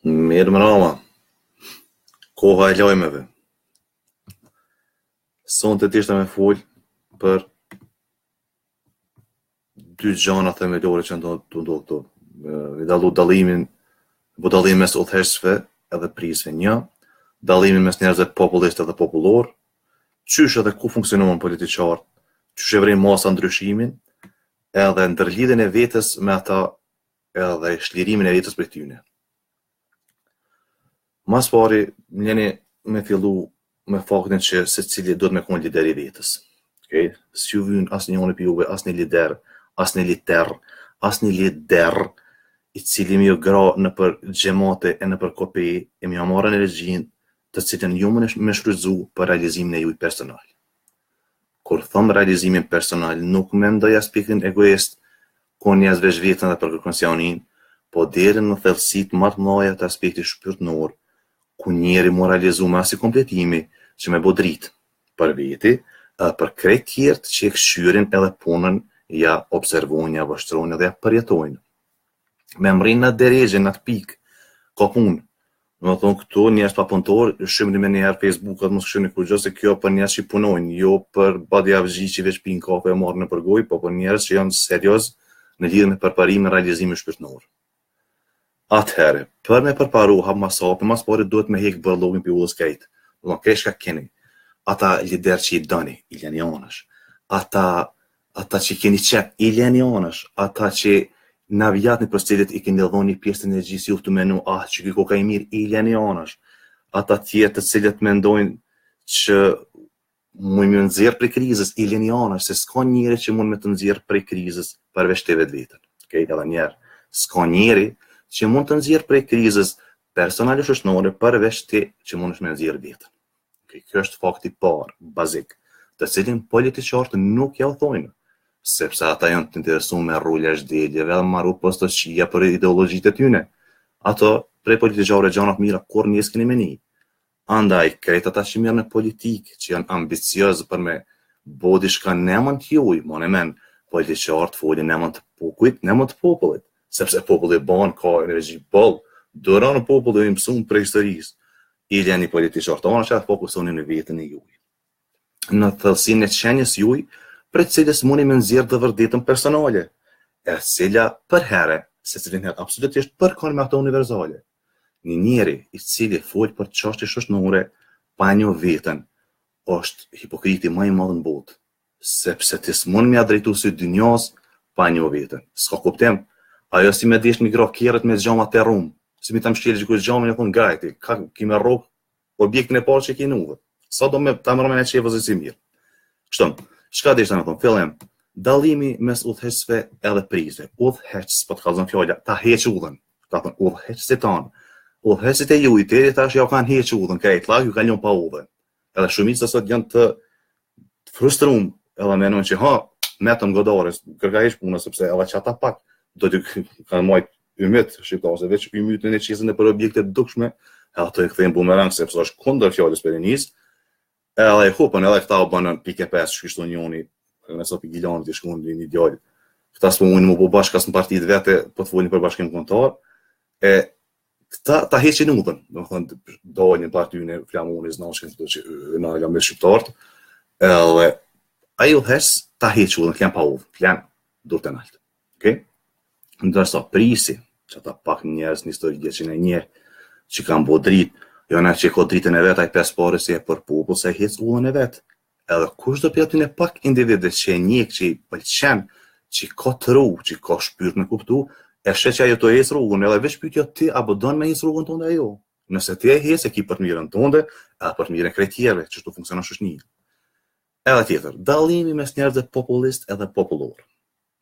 Mirë mrama, koha e lajmeve. Sonte t'ishte me folë për dy gjana themelore që ndodh këtu. Me dallu dallimin, dallimin mes udhëheqësve edhe prisve. Një, dallimin mes njerëzve popullistë edhe popullor, qysh edhe ku funksionon politiqarët, qysh e vren masa ndryshimin, edhe ndërlidhjen e vetës me ata edhe shlirimin e vetës prej tyne. Mas pari, mjeni me fillu me faktin që secili duhet me kon lider i vetës. Okay? S'ju vyn asnjëri për juve, asnjë lider, asnjë lider i cili më gra në për xhamate e në për kopi e më marrën energjinë të cilën ju më shfrytzu për realizimin e juaj personal. Kur thom realizimin personal, nuk mendoj aspektin egoist, ku njerëz veç vetën dhe për kërkonsionin, po deri në thellësitë më të mëdha të aspektit shpirtëror, ku njeri moralizu me asi kompletimi që me bo dritë për veti, për krejt tjertë që e këshyrin edhe punën ja observojnë, ja vështrojnë edhe ja përjetojnë. Me mrinë në deregjën, në të pikë, ka punë. Në thonë këtu njerës pa punëtor, shumë me njerë Facebook atë mos këshyrin kur gjë se kjo për njerës që punojnë, jo për badjavëgji që veç pinë kafe e marrë në përgoj, po për njerës që janë serios në lidhje me përparim e realizimin shpirtëror. Atëherë, për me përparu hap masapi, mas pari duhet me hek bërlogin për ullës kejtë. Do kesh ka keni. Ata lider që i doni, i leni anësh. Ata që keni qep, i leni anësh. Ata që në vjatën për cilit i keni dhoni pjesë të energjisë ju të menu, që kjo ka i mirë, i leni anësh. Ata tjetë të cilit mendojnë që mund me nëzirë prej krizës, i leni anësh, se s'ka njeri që mund me të nëzirë prej krizës përveç të vetë vetën. Okay? Edhe njerë, s'ka njeri që mund të nëzirë prej krizës personalisht shoqërore përveç ti që mund me nëzirë vetën. Okay, kjo është fakti parë, bazik, të cilin politiqarët nuk ja u thojnë, sepse ata janë të interesuar me rrugë shdedjeve dhe marru posto qia për ideologjitë e tyne. Ato prej politiqarëve gjana të mira kur një s'keni meni. Andaj, krejt ata që mirë në politikë, që janë ambiciozë për me bo diçka nemën t'juj, mon e men, politiqarët folin nemën të pukujt, nemën të popullit. Sepse populli banë ka energji ballë, dëra në populli i mësumë për historisë, i leni politiqarët anë që atë fokusonin në vetën e juj. Në thellësinë e qenjes juj, për cilës mundi me nëzirë të vërdetën personale, e cila për herë, se cilin herë absolutisht përkon me ato universale. Një njeri i cili folë për çështje shoqërore pa njohur vetën, është hipokriti më i madh në botë, sepse ti s'mund me drejtu sy dynjas pa njohur vetën. S'ka kuptim. Ajo si me desh mi gra kjerët me zgjamat të rrumë. Si mi ta mshqeli që ku zgjamin e thonë gajti, ki me rrok objektin e parë që ki nuve. Sa do me ta mërmen e qefës e si mirë. Kështëm, shka dhe ishte me thonë, fillim, dalimi mes udhëheqësve edhe prizve. Udhëheqës, po të kalzën fjallja, ta heq udhën. Ta thonë, udhëheqës e tanë. Udhëheqësit e ju i tëri tash ja kanë heq udhën, krejt lak, ju ka njën pa udhën. Edhe shumicë sot janë të frustrum, edhe menojnë që metëm godares, kërka heq puna, sepse edhe që ata pak do të kanë majt ymit shqiptarëse, veç ymytën e qizën e për objekte dukshme, e ato e këthejnë bumerang, sepse është kundër fjallës për e njës, edhe e hupën, edhe këta u bënën pike 5, shkishtu njoni, nësa për Gilanit i shkun një djallë, këta s'po mundin mu po bashkas në partitë vete, po të folin për bashkim kontar, e këta ta heqin udhën, do më thënë, dojnë partinë e flamoni, znashin, që në jam me shqiptarët, edhe ajo hes ta heq udhën, t'len pa udhën, t'len dur të naltë, okay? Ndërsa prisi, që ata pak njerës një histori që në njerë që kanë bo dritë, jo në që ka dritën e vetë, a i pes pare si e për popull, se hec ullën e vetë. Edhe kush do pjatin e pak individet që e njek, që i pëlqen, që ka të ru, që ka shpyrt me kuptu, e shet që ajo të hec rrugën, edhe veç pyetja ti, apo don me hec rrugën tënde ajo. Nëse ti e hec, e ki për të mirën tënde, edhe për të mirën krejtjerve, që shtu funksionon shoqënia. Edhe tjetër, dallimi mes njerëzve popullist edhe popullor.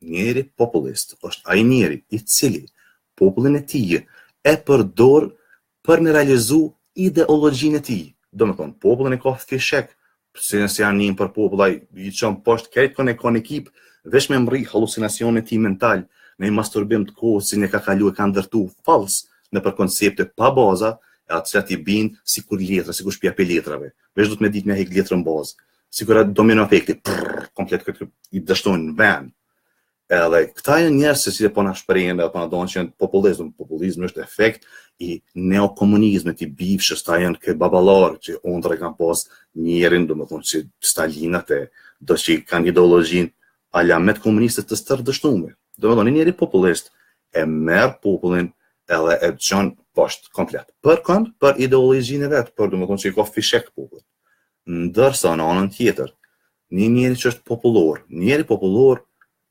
Njeri popullist është ai njeri i cili popullin e tij e përdor për me realizu ideologjinë e tij. Do me thonë, popullin e ka fishek, se nëse janë një për popullaj, i qënë poshtë krejt kënë e ka në ekip, veç me mri halucinacion e ti mental, me i masturbim të kohë, si ne ka kalu e ka ndërtu fals në për koncepte pa baza, e atë që ati binë si kur letra, si kur shpja për letrave. Veç du të me ditë me hek letrën bazë. Si kur atë domino efekti, komplet këtë i dështojnë në ven. Edhe këta janë njerëz se si po na shprehin apo na thonë që populizmi është efekt i neokomunizmit i bifshës, ta janë ke baballar që undra kanë pas njerin, domethënë që Stalinat e do që kanë ideologjinë ala met komuniste të stërdështume. Domethënë një njeri populist e merr popullin edhe e çon poshtë komplet. Për kënd, për ideologjinë e vet, për domethënë që i ka fishek popull. Ndërsa në anën tjetër, një njeri që është popullor,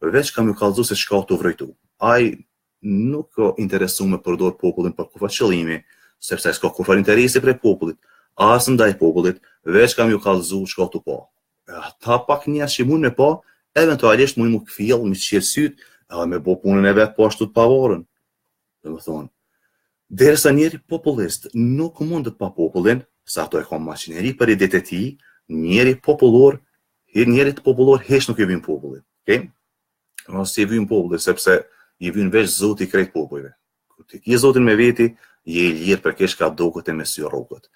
veç kam ju kallëzu se çka të vrojtu. Ai nuk ka interesu me përdor popullin për kufa qëllimi, sepse s'ka kufa interesi prej popullit, as ndaj popullit, veç kam ju kallëzu çka të pa. Ata pak njerëz që mund me pa, eventualisht mund më kfill, me qirë syt, edhe me bo punën e vet po ashtu të pavarën. Domethënë, derisa njeri popullist nuk mundet pa popullin, sa ato e ka maqineri për idet e tij, njeri të popullor heq nuk i vjen popullit. Okay? Mos i vjen popullit sepse i vjen veç Zoti krejt popujve. Kur ti ke Zotin me veti, je i lirë për kesh ka dokët e me sy rrugët.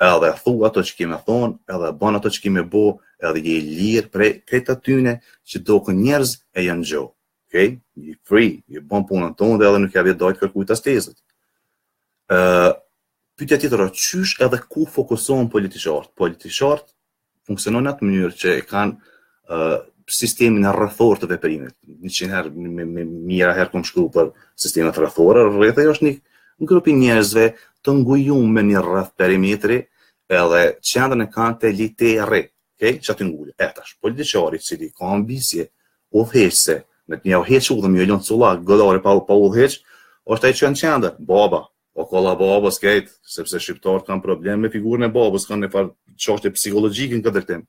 Edhe thu ato që kime thonë, edhe ban ato që kime bo, edhe je i lirë prej krejt atyne që dokën njerëz e janë gjo. Okay? Je free, je ban punën tonë dhe edhe nuk javje dojtë kërkujt astezët. Pyetja tjetër është qysh edhe ku fokusohen politiqarët. Politiqarët funksionon në atë mënyrë që e kanë sistemin rrethor të veprimit. 100 herë me mira herë kom shkruar për sistemet rrethore, rrethoj është një grup i njerëzve të ngujuar me një rreth perimetri, edhe qendrën e kanë te literi, okay? Që aty ngulë. Tash, politiqari i cili ka ambicje udhëheqëse, në të një udhëheq udhëm jo lënë cullak, gëllare pa udhëheq, është ai që në qendër, baba. O kolla babës kejt, sepse shqiptarët kanë problem me figurën e babës, kanë një farë çështje psikologjike në këtë drejtim.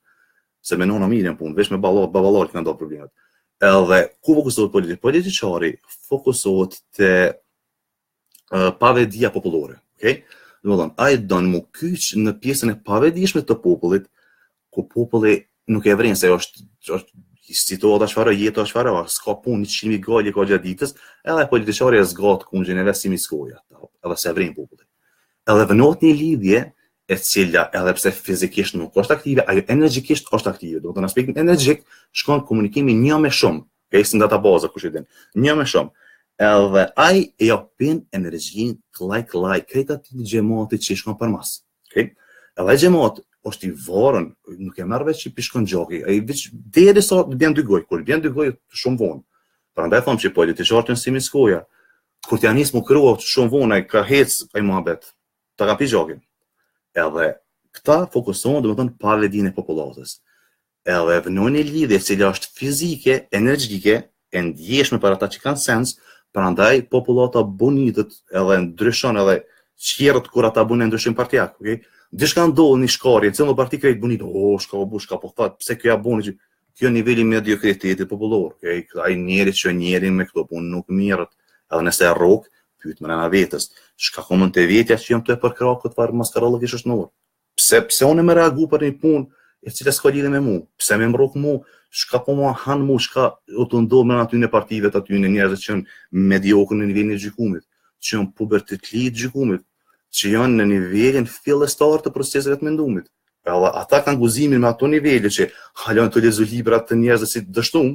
Se me nona mirë në punë, veç me baballarët kanë do problemet. Edhe ku fokusohet politiqari fokusohet te pavedia popullore, okay? Domethënë, ai don mu kyç në pjesën e pavedishme të popullit, ku populli nuk e vren se është situata çfarë jetë çfarë, s'ka punë 100.000 gojë ka gjatë ditës, edhe politiqari e zgat kunxhin e vet si miskoja, edhe se vren populli. Edhe vënohet një lidhje e cila edhe pse fizikisht nuk është aktive, ajo energjikisht është aktive. Do të në aspektin energjik shkon komunikimi një me shumë, si në databaza kush e din, një me shumë. Edhe ai e japin energjinë klaj, krejt atij xhamatit që shkon përmas. Okay? Edhe xhamati është i varën, nuk e merr veç që pishkon gjoki, ai veç derisa të bën dy gojë, kur bën dy gojë shumë vonë. Prandaj them që politiqarët janë si miskoja. Kur t'ja nis mu krua shumë vonë, ai ka hec ai mohabet. Ta ka pi gjokin. Edhe këta fokusohen domethënë pavedinë e popullatës. Edhe vënon një lidhje e cila është fizike, energjike, e ndjeshme për ata që kanë sens, prandaj popullata bunitet edhe ndryshon edhe qjerët kur ata bune ndryshim partijak, okay? Dishka ndodh një shkarje, cëllë parti krejt bunit, shka po thot, pse kjo ja buni që kjo niveli mediokriteti popullor, okay? Ai njeri që njeri me këto punë nuk mirët, edhe nëse e rrok, pyet mrena vetës, shka komën të vetja që jam të e përkra këtë farë maskarallëk ishë nërë. Pse unë me reagu për një punë e cilë s'ka lidhe me mu, pse me mrok mu, shka po ma hanë mu, shka o të ndohë me në aty në partive të aty në njerëzit që janë mediokër në nivelin e gjykumit, që janë pubertetlit gjykumit, që janë në nivelin fillestar të proceseve të mendumit. Edhe ata kanë guzimin me ato nivele që halon të lezu libra të njerëzve si dështum,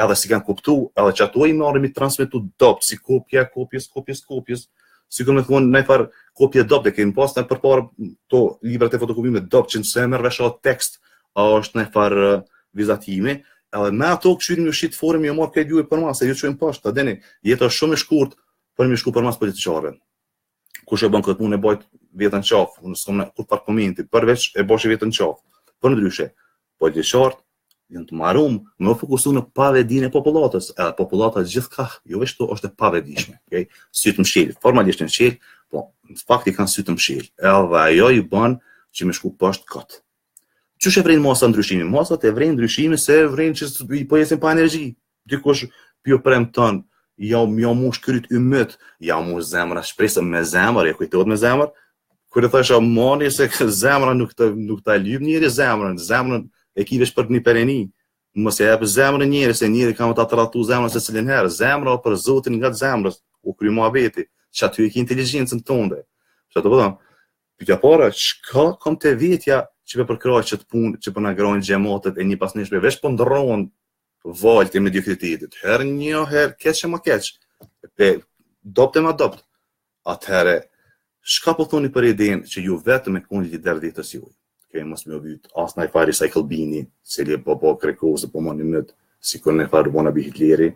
edhe si kanë kuptu, edhe që ato i marrim i transmitu dopt, si kopjes, si kur me thonë në farë kopje dopt, e kemi pas në përpara to librat e fotokopime dopt, që nëse merr vesh tekst, është në farë vizatimi, edhe me ato këshyrim ju shit forum ju marr këtë ju për mas, se ju çojmë poshtë, ta deni, jeta është shumë e shkurt për më shku për mas politiqarëve. Kush e bën këtë punë e bajt vetën qafë, unë s'kam kur par komenti, përveç e bosh vetën qafë. Për ndryshe, politiqarët janë të marrum me fokusu në pavedinë e popullatës, edhe popullata gjithka, jo veç to është e pavedishme, okay? Sytë mshil, formalisht në mshil, po në fakt i kanë sytë mshil, edhe ajo i bën që me shku poshtë këtë. Qysh e vren masa ndryshimi? Masat e vren ndryshimi se vren që i po jesin pa energji. Dikush pjo premton ja mu shkryt ymët, ja mu zemra shpresë me zemër, ja kujtohet me zemër, kur e thasha mani se zemra nuk ta lyp njëri zemrën e ki vesh për një pereni, mos e jep zemrën njëri, se njëri ka më ta tratu zemrën se cilin herë, zemra për Zotin nga zemrës, u kry muhabeti, që aty e ki inteligjencën tënde. Që të përdam, pyetja para, çka kom të vetja që për përkraj që të punë, që për në grojnë gjematet e një pasnishme, vesh për ndërrohen valët e mediokritetit, herë një, herë keq e ma keq, dopt e ma dopt, atëherë, shka po thoni për idenë që ju vetëm e kun lider ditës juaj? Okay, mos më vyt as në fari Cycle Bini, cili po krekoz po më një si kur në farë bona bi Hitleri,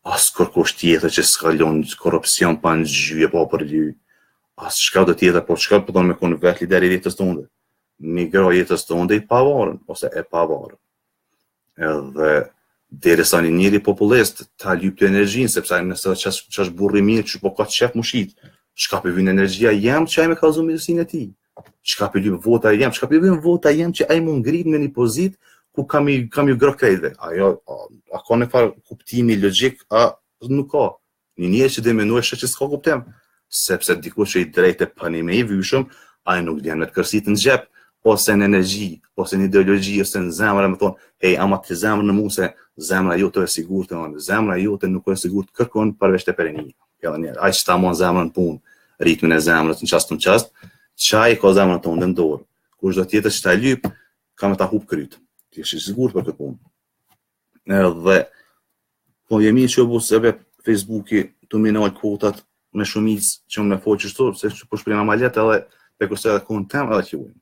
as kërkosh tjetër që s'kalon korrupsion pa në gjyje po për ly, as shka do tjetër, po shka po thonë me kun vet lideri jetës tonë, migro jetës tonë i pavarën, ose e pavarën. Edhe derisa një njëri populist ta lyp të energjinë, sepse nëse që është burri mirë që po ka qef mushit, shka për vynë energjia jem që ai me kalzu mirësinë e tij. Çka për lyp vota jem, çka për lyp vota jem që ai mund ngrit në një pozitë ku kam ju gro krejtve. Ajo, a ka në farë kuptimi logjik, a nuk ka. Një njerë që dhe menuaj që s'ka kuptem, sepse diku që i drejt e pani me i vyshëm, ai nuk vjen me të kërsit në gjep, ose në energji, ose në ideologji, ose në zemra, me thonë, hej, ama të zemrë në mu se zemra jote e sigurët, zemra jote nuk e sigurët kërkon përveç të pereni. Ai që ta mon zemrën punë, ritmin e zemrës në qast, qaj ka zemrën tonë në dorë. Kush do tjetër që ta lyp, ka me ta hup kryt. Ti është i sigurët për këtë punë. Edhe, po jemi që bu sebe Facebooki të minoj kvotat me shumic që me foj qështu, se që po shprina ma letë edhe pe kërse edhe kun tem edhe që ujnë.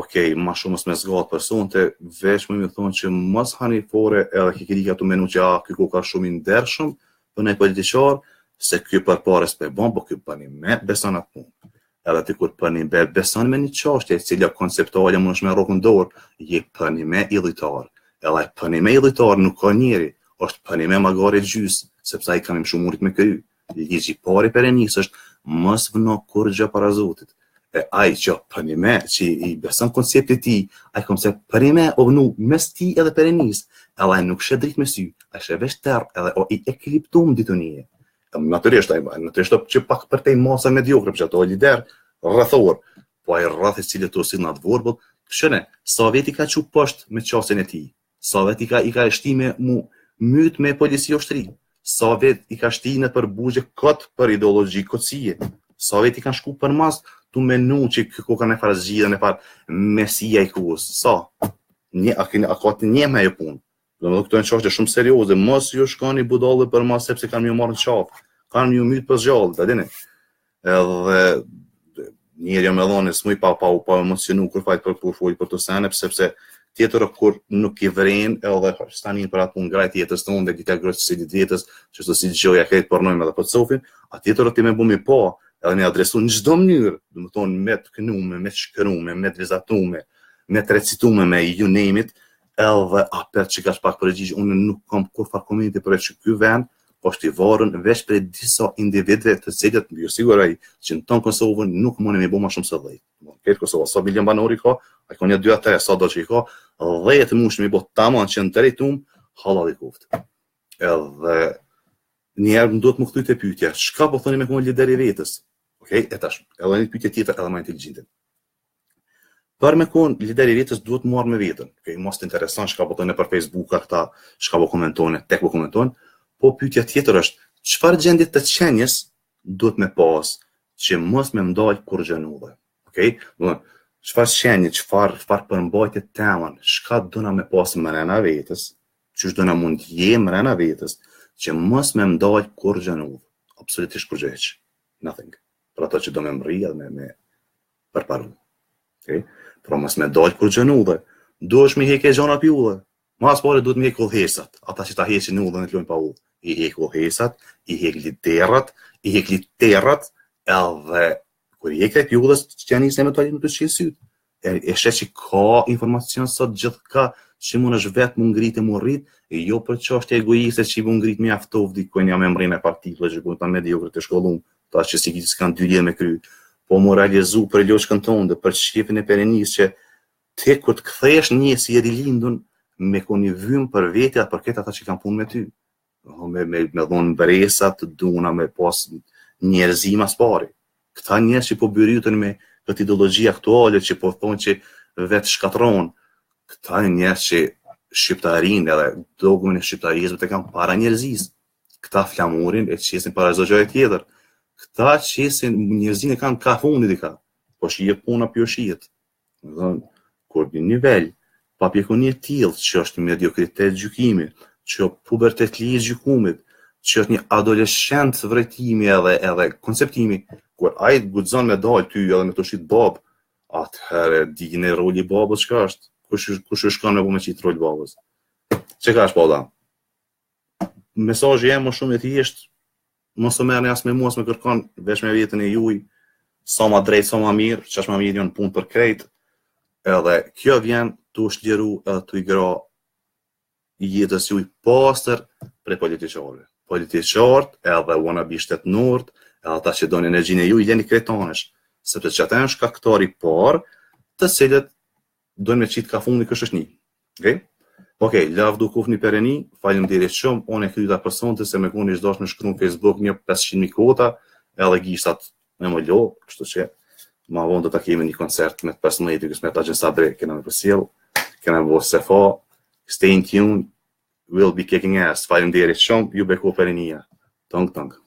Okej, ma shumës me zgatë për sonte, veç më thonë që mos hani fore edhe kikirika të menu që kjo ka shumë i ndershëm për nej politiqar, se kjo për pares për bon, po kjo për një me besan atë punë. Edhe të kur për një besan me një qashtje, cilja konceptuale më nëshme rokën dorë, je për një me idhitar. Edhe për një me idhitar nuk ka njeri, është për një me magare gjysë, sepse i kam im shumurit me kry. Ligji pari për e njës është, mos vëno kur gjë para Zotit. E ai që për një me, që i besan konceptit ti, ai koncept për një me o vënu mes ti edhe për e njës, edhe ai nuk shë drit me sy, ai shë vesh tërë, edhe o i ekliptum ditu një. Naturisht që pak për te masa mediokre, për që ato lider rrëthor, po ai rrëthis cilë të osil në atë vorbëll, shëne, sa vet i ka që poshtë me qasin e ti, sa vet i ka shtime mu myt me polisi oshtri, sa vet i ka shtine për bugje këtë për ideologi këtësie, sa vet i ka shku për mas, tu menu që këko ka në farë zgjidhe, në farë mesia i kus, sa, a ka të një me e punë. Dhe më dhe këto e në qashtë shumë serioze, mos ju shkani budallë për mas sepse kanë mjë marrë në qafë, kanë mjë mytë për zgjallë, da dini. Edhe njerë jo me dhoni, s'muj pa emocionu kur fajt për të senep, sepse tjetër kur nuk i vrenë, edhe stanin për atë punë grajt jetës të unë, dhe kita grëqë si ditë jetës, që së si gjoja krejtë përnojme dhe për të sofin, a tjetër ti me bumi pa, edhe me adresu në gjdo mënyrë, dhe më thonë me të kënume, me të shkërume, me të vizatume, me të recitume, me you name it, edhe apet që ka shpak përgjigj, unë nuk kam kur far komenti për e që ky vend, po është i varën veç për disa individve të cilët ju siguraj që në tonë Kosovën nuk mëni me bo ma shumë se 10. Këtë Kosova, sa milion banori ka, a ka një 2-3, sa do që i ka, 10 mush me bo tamon që në të rejtum, halal i koftë. Edhe njerë më do të më këtujt e pytja, shka po thoni me këmë lideri vetës? Okej, e tash, edhe një pytja tjetër edhe ma inteligentin. Për me konë lideri vetës duhet marrë me vetën. Okay, mos të interesan shka po thoni për Facebook-a këta, shka po komentone, tek po komentone, po pyetja tjetër është, çfarë gjendje të qenjes duhet me pas që mos me mdal kur gjënuve? Okej? Çfarë qenje, çfarë përmbajtje temën, çka dona me pas mrena vetës, çish dona mund je mrena vetës, që mos me mdal kur gjënuve. Absolutisht kur gjë hiç. Nothing. Për ato që do me mri edhe me përparu. Okej? Pra mos me dal kur gjënuve. Duhesh me heke gjona pi udhë. Mas pare duhet me hek udhëhesat, ata që ta heqin në udhën e të lojnë pa udhë. I hek udhëhesat, i hek literat, edhe kur i hek e pjudhës që janë njëse me të alim të shqilë sytë. E shet që ka informacion sot gjithë ka që mund është vetë mund ngritë e mund rritë, e jo për që është egoiste që i mund ngritë me aftov dikojnë jam e mri me partiklë, që ta mediokre të shkollum, ta që si gjithë s'kanë 2 lidhë me kry, po mu realizu për loqën tonë dhe për shqipin e perenis që te kur të kthesh një si e rilindun me ko një vymë për vetja për këtë ata që kanë punë me ty. Me dhonë mbresat, duna me pas njerëzima s'pari. Këta njerëz që po byrytën me këtë ideologi aktuale që po thonë që vetë shkatron, këta njerëz që shqiptarin edhe dogmen e shqiptarizme të kanë para njerëzis. Këta flamurin e qesin para çdo gjëje tjetër. Këta qesin njerëzin e kanë ka fundi dika, po shihet puna pjo shihet. Kur një nivel papjekuni e tillë që është mediokritet gjykimi, që pubertet lirë gjykumit, që është një adoleshent vërejtimi edhe konceptimi, kur ai guxon me dalë ty edhe me të shit bab, atëherë dini roli i babës çka është. Kush është shkon me qit rol babës. Çka ka shpalla? Mesazhi jam më shumë i thjesht, mos u merrni as me mua, as me kërkon, veç me veten e juaj, sa ma drejt, sa ma mirë, që është ma mirë janë punë për krejt, edhe kjo vjen të shljeru edhe të i gra jetës juaj pastër prej politiqarëve. Politiqarët edhe wannabe shtetënorët, edhe ata që donin energjinë e juaj jeni kretanësh, sepse që ata janë shkaktari parë, të cilët dojnë me qitë kafuni këshëshni. Okej, lavdu kufni pereni, faleminderit shumë, unë e kryta personte se me kuni ishdash me shkru në Facebook një 500.000 kvota, edhe gishtat me më lo, kështu që ma vonë do të kemi një koncert me 15 dykës me ta gjën Sabri, kena me përsil, kena me vos Sefa, stay in tune, we'll be kicking ass, faleminderit shumë, ju beko perenia, tëng tëng.